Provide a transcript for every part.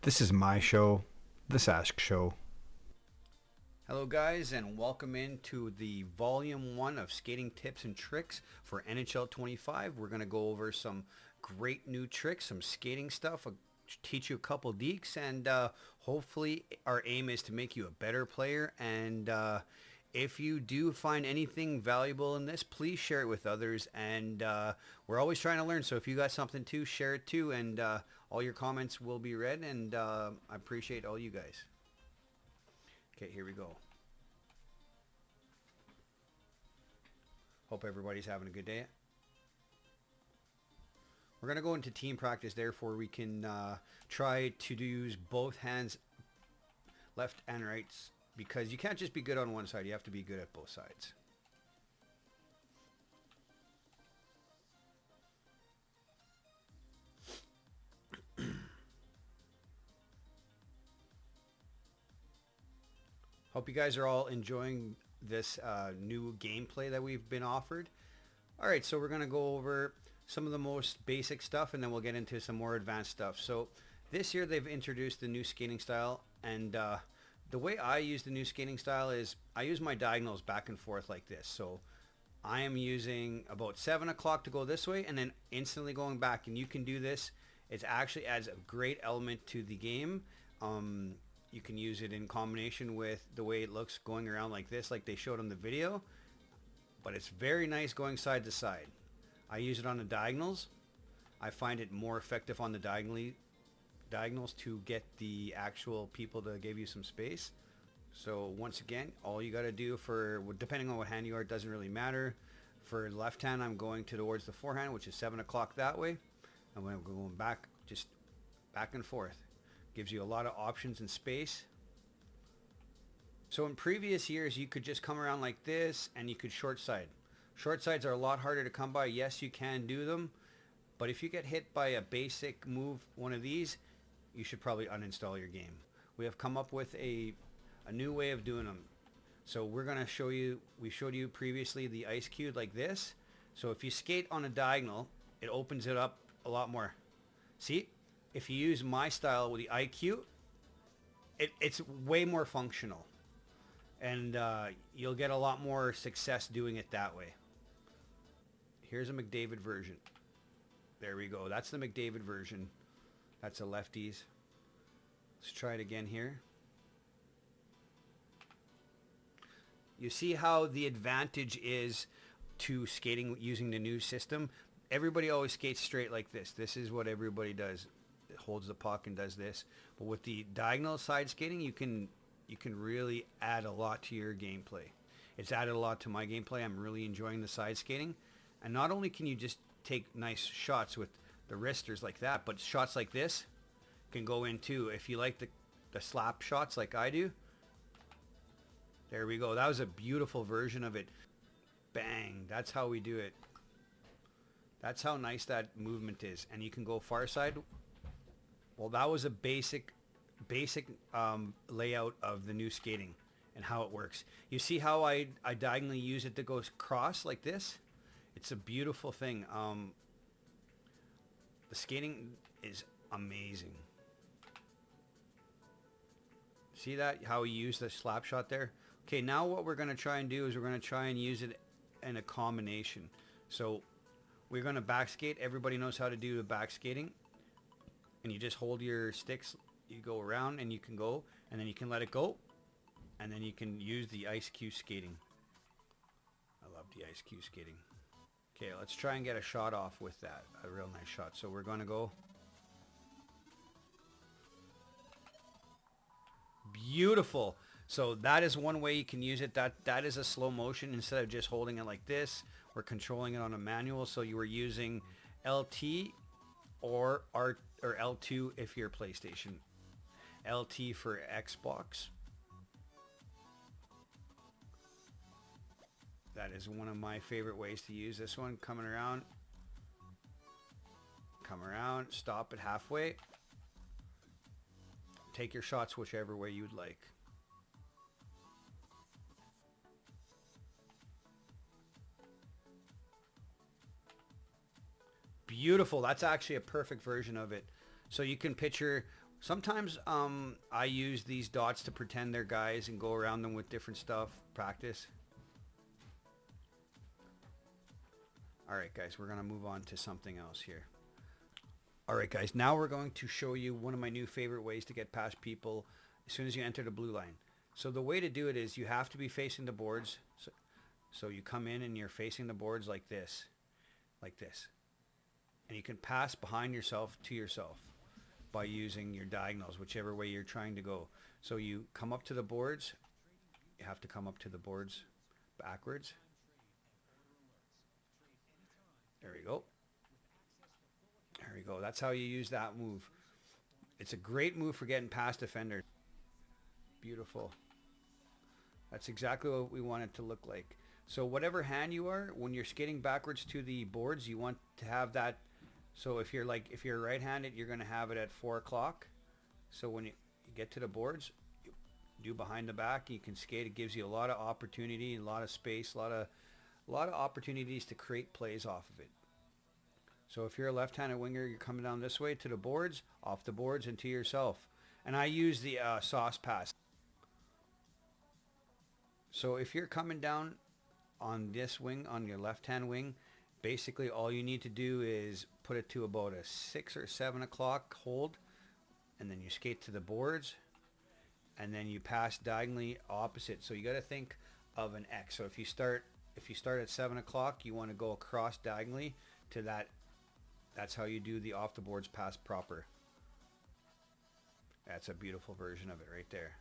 This is my show, The Sask Show. Hello guys, and welcome into the volume 1 of skating tips and tricks for NHL 25. We're going to go over some great new tricks, some skating stuff, teach you a couple deeks, and hopefully our aim is to make you a better player. And if you do find anything valuable in this, please share it with others. And we're always trying to learn, so if you got something too, share it too, and all your comments will be read, and I appreciate all you guys. Okay, here we go. Hope everybody's having a good day. We're going to go into team practice, therefore we can try to use both hands, left and right, because you can't just be good on one side, you have to be good at both sides. Hope you guys are all enjoying this new gameplay that we've been offered. Alright, so we're going to go over some of the most basic stuff, and then we'll get into some more advanced stuff. So this year they've introduced the new skating style, and the way I use the new skating style is I use my diagonals back and forth like this. So I am using about 7 o'clock to go this way and then instantly going back, and you can do this. It actually adds a great element to the game. You can use it in combination with the way it looks going around like this, like they showed on the video. But it's very nice going side to side. I use it on the diagonals. I find it more effective on the diagonals to get the actual people to give you some space. So once again, all you got to do for, depending on what hand you are, it doesn't really matter. For left hand, I'm going towards the forehand, which is 7 o'clock that way. And when I'm going back, just back and forth. Gives you a lot of options and space. So in previous years, you could just come around like this and you could short side. Short sides are a lot harder to come by. Yes, you can do them. But if you get hit by a basic move, one of these, you should probably uninstall your game. We have come up with a new way of doing them. So we're going to show you, we showed you previously the ice cube like this. So if you skate on a diagonal, it opens it up a lot more. See? If you use my style with the IQ, it's way more functional. And you'll get a lot more success doing it that way. Here's a McDavid version. There we go. That's the McDavid version. That's a lefties. Let's try it again here. You see how the advantage is to skating using the new system? Everybody always skates straight like this. This is what everybody does. It holds the puck and does this. But with the diagonal side skating, you can really add a lot to your gameplay. It's added a lot to my gameplay. I'm really enjoying the side skating. And not only can you just take nice shots with the wristers like that, but shots like this can go in too. If you like the slap shots like I do. There we go. That was a beautiful version of it. Bang. That's how we do it. That's how nice that movement is. And you can go far side. Well, that was a basic layout of the new skating and how it works. You see how I diagonally use it to go across like this? It's a beautiful thing. The skating is amazing. See that? How he used the slap shot there? Okay, now what we're going to try and do is we're going to try and use it in a combination. So we're going to back skate. Everybody knows how to do the back skating. And you just hold your sticks, you go around and you can go, and then you can let it go, and then you can use the ice cube skating. I love the ice cube skating. Okay, let's try and get a shot off with that, a real nice shot. So we're going to go. Beautiful. So that is one way you can use it. That is a slow motion. Instead of just holding it like this, we're controlling it on a manual. So you were using LT or R or L2 if you're PlayStation. LT for Xbox. That is one of my favorite ways to use this one. Coming around. Come around. Stop it halfway. Take your shots whichever way you'd like. Beautiful. That's actually a perfect version of it. So you can picture Sometimes I use these dots to pretend they're guys and go around them with different stuff, practice. All right, guys, we're going to move on to something else here. All right, guys, now we're going to show you one of my new favorite ways to get past people as soon as you enter the blue line. So the way to do it is you have to be facing the boards. So you come in and you're facing the boards like this. And you can pass behind yourself to yourself by using your diagonals, whichever way you're trying to go. So you come up to the boards. You have to come up to the boards backwards. There we go. There we go. That's how you use that move. It's a great move for getting past defenders. Beautiful. That's exactly what we want it to look like. So whatever hand you are, when you're skating backwards to the boards, you want to have that. So if you're right-handed, you're going to have it at 4 o'clock. So when you get to the boards, you do behind the back. You can skate. It gives you a lot of opportunity, a lot of space, a lot of opportunities to create plays off of it. So if you're a left-handed winger, you're coming down this way to the boards, off the boards, and to yourself. And I use the sauce pass. So if you're coming down on this wing, on your left-hand wing, basically all you need to do is put it to about a 6 or 7 o'clock hold, and then you skate to the boards, and then you pass diagonally opposite. So you got to think of an X. So if you start at 7 o'clock, you want to go across diagonally to that. That's how you do the off the boards pass proper. That's a beautiful version of it right there.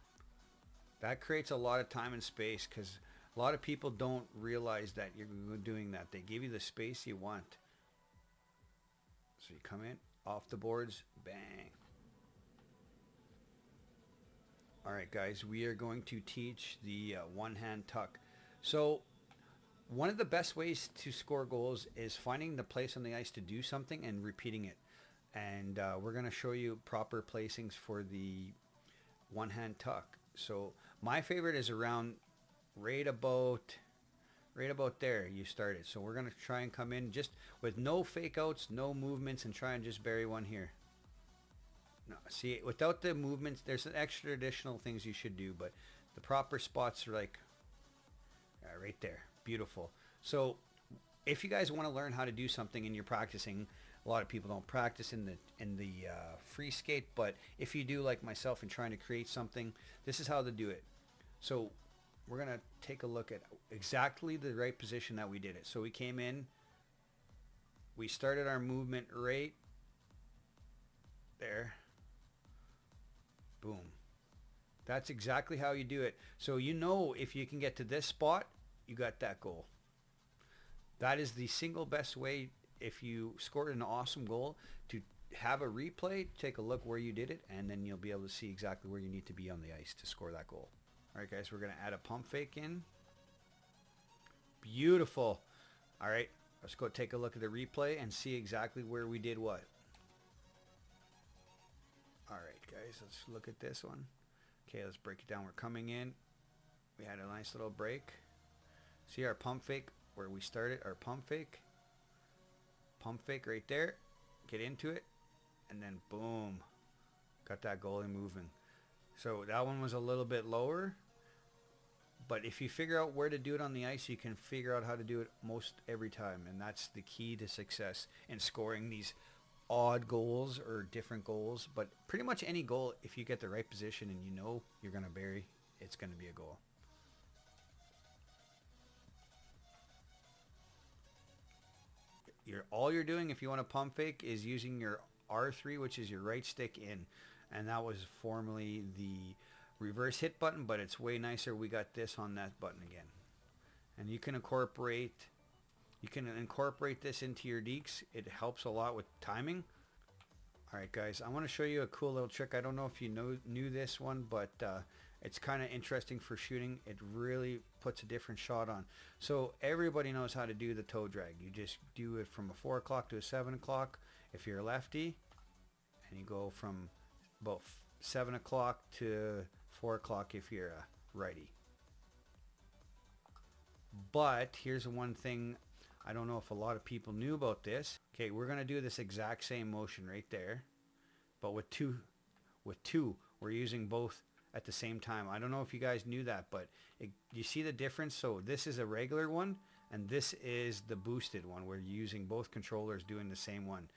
That creates a lot of time and space because a lot of people don't realize that you're doing that. They give you the space you want. So you come in, off the boards, bang. All right, guys, we are going to teach the one-hand tuck. So one of the best ways to score goals is finding the place on the ice to do something and repeating it. And we're going to show you proper placings for the one-hand tuck. So my favorite is around right about there you started. So we're going to try and come in just with no fake outs, no movements, and try and just bury one here. No, see, without the movements, there's an extra additional things you should do, but the proper spots are like right there. Beautiful. So if you guys want to learn how to do something and you're practicing, a lot of people don't practice in the free skate, but if you do, like myself, and trying to create something, this is how to do it. So we're going to take a look at exactly the right position that we did it. So we came in, we started our movement right there. Boom. That's exactly how you do it. So you know if you can get to this spot, you got that goal. That is the single best way, if you scored an awesome goal, to have a replay, take a look where you did it, and then you'll be able to see exactly where you need to be on the ice to score that goal. All right, guys, we're going to add a pump fake in. Beautiful. All right, let's go take a look at the replay and see exactly where we did what. All right, guys, let's look at this one. Okay, let's break it down. We're coming in. We had a nice little break. See our pump fake where we started, our pump fake. Pump fake right there. Get into it. And then boom. Got that goalie moving. So that one was a little bit lower. But if you figure out where to do it on the ice, you can figure out how to do it most every time. And that's the key to success in scoring these odd goals or different goals. But pretty much any goal, if you get the right position and you know you're going to bury, it's going to be a goal. All you're doing if you want to pump fake is using your R3, which is your right stick in. And that was formerly the reverse hit button, but it's way nicer. We got this on that button again. And you can incorporate this into your deeks. It helps a lot with timing. All right, guys, I want to show you a cool little trick. I don't know if you knew this one, but it's kind of interesting for shooting. It really puts a different shot on. So everybody knows how to do the toe drag. You just do it from a 4 o'clock to a 7 o'clock if you're a lefty, and you go from about 7 o'clock to 4 o'clock if you're a righty. But here's one thing I don't know if a lot of people knew about this. Okay, we're going to do this exact same motion right there, but with two with two. We're using both at the same time. I don't know if you guys knew that, but you see the difference? So this is a regular one, and this is the boosted one. We're using both controllers doing the same one.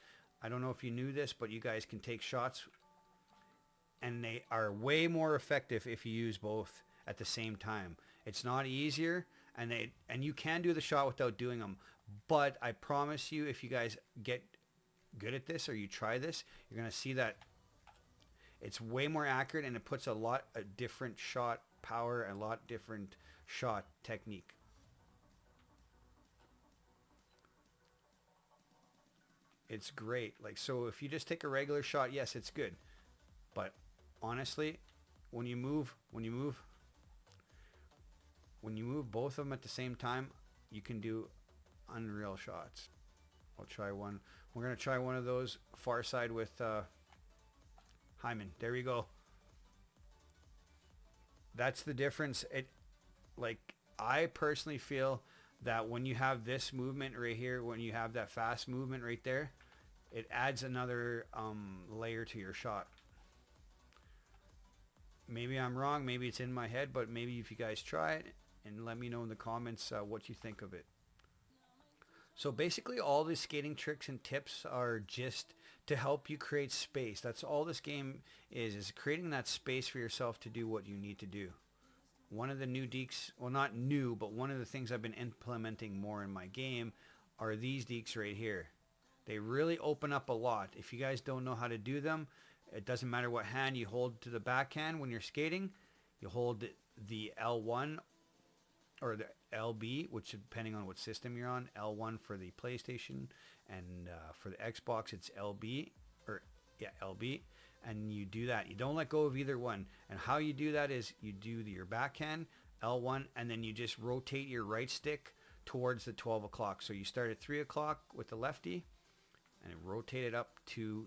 I don't know if you knew this, but you guys can take shots, and they are way more effective if you use both at the same time. It's not easier, and you can do the shot without doing them. But I promise you, if you guys get good at this or you try this, you're going to see that it's way more accurate, and it puts a different shot power and a lot different shot technique. It's great. Like, so if you just take a regular shot, yes, it's good. But honestly, when you move both of them at the same time, you can do unreal shots. I'll try one. We're going to try one of those far side with Hyman. There we go. That's the difference. I personally feel that when you have this movement right here, when you have that fast movement right there, it adds another layer to your shot. Maybe I'm wrong. Maybe it's in my head, but maybe if you guys try it and let me know in the comments what you think of it. So basically all the skating tricks and tips are just to help you create space. That's all this game is creating that space for yourself to do what you need to do. One of the new deeks, well, not new, but one of the things I've been implementing more in my game are these deeks right here. They really open up a lot. If you guys don't know how to do them, it doesn't matter what hand you hold to the backhand when you're skating. You hold the L1 or the LB, which depending on what system you're on, L1 for the PlayStation, and for the Xbox it's LB, and you do that. You don't let go of either one. And how you do that is you do your backhand, L1, and then you just rotate your right stick towards the 12 o'clock. So you start at 3 o'clock with the lefty, and rotate it up to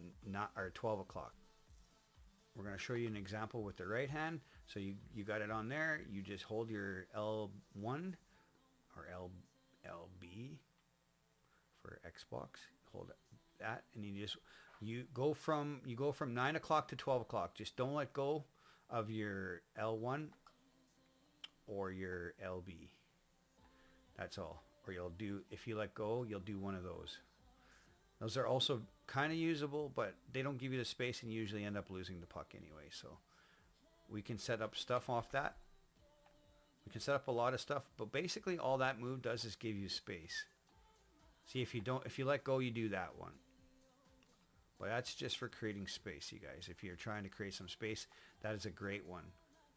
12 o'clock. We're going to show you an example with the right hand. So you got it on there. You just hold your L1 or LB for Xbox. Hold that, and you go from 9 o'clock to 12 o'clock. Just don't let go of your L1 or your LB. That's all. Or if you let go, you'll do one of those. Those are also kind of usable, but they don't give you the space and usually end up losing the puck anyway. So we can set up stuff off that. We can set up a lot of stuff, but basically all that move does is give you space. See, if you let go, you do that one. But that's just for creating space, you guys. If you're trying to create some space, that is a great one.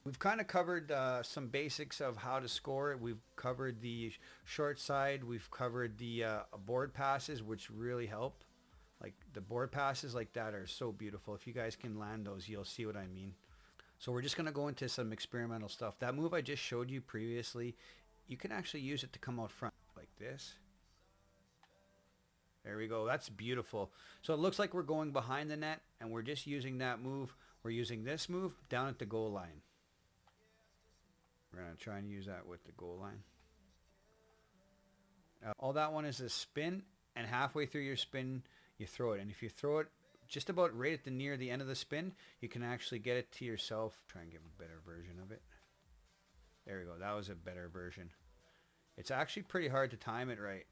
We've kind of covered some basics of how to score. We've covered the short side. We've covered the board passes, which really help. Like the board passes like that are so beautiful. If you guys can land those, you'll see what I mean. So we're just going to go into some experimental stuff. That move I just showed you previously, you can actually use it to come out front like this. There we go. That's beautiful. So it looks like we're going behind the net, and we're just using that move. We're using this move down at the goal line. We're going to try and use that with the goal line. All that one is a spin, and halfway through your spin, you throw it. And if you throw it just about right at near the end of the spin, you can actually get it to yourself. Try and give a better version of it. There we go. That was a better version. It's actually pretty hard to time it right.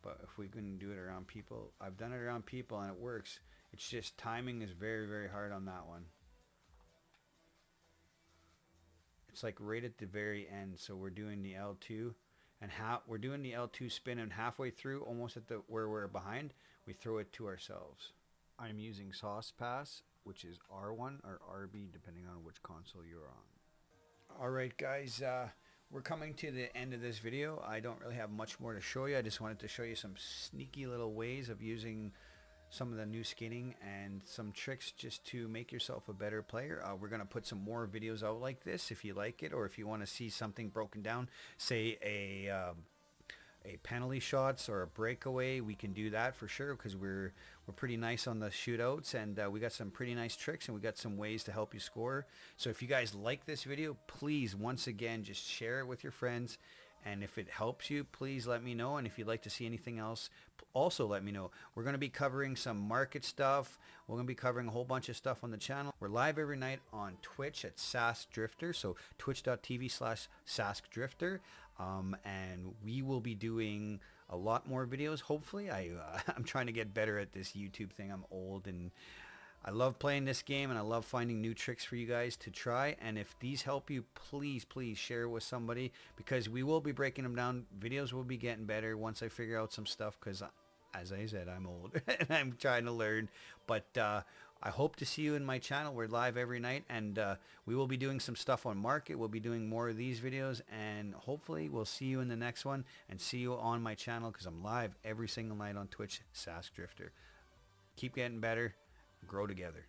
But if we can do it around people, I've done it around people and it works. It's just timing is very, very hard on that one. It's like right at the very end. So we're doing the L2 and we're doing the L2 spin, and halfway through, almost at where we're behind, we throw it to ourselves. I'm using Sauce Pass, which is R1 or RB, depending on which console you're on. All right, guys. We're coming to the end of this video. I don't really have much more to show you. I just wanted to show you some sneaky little ways of using some of the new skating and some tricks just to make yourself a better player. We're going to put some more videos out like this if you like it, or if you want to see something broken down, say a penalty shots or a breakaway, we can do that for sure, because we're pretty nice on the shootouts, and we got some pretty nice tricks, and we got some ways to help you score. So if you guys like this video, please once again just share it with your friends And if it helps you, please let me know. And if you'd like to see anything else, also let me know. We're going to be covering some market stuff. We're going to be covering a whole bunch of stuff on the channel. We're live every night on Twitch at Sask Drifter. So twitch.tv/SaskDrifter. And we will be doing a lot more videos, hopefully. I'm trying to get better at this YouTube thing. I'm old and I love playing this game, and I love finding new tricks for you guys to try. And if these help you, please share it with somebody, because we will be breaking them down. Videos will be getting better once I figure out some stuff, because as I said, I'm old and I'm trying to learn. But I hope to see you in my channel. We're live every night, and we will be doing some stuff on market. We'll be doing more of these videos, and hopefully we'll see you in the next one and see you on my channel, because I'm live every single night on Twitch, Sask Drifter. Keep getting better. Grow together.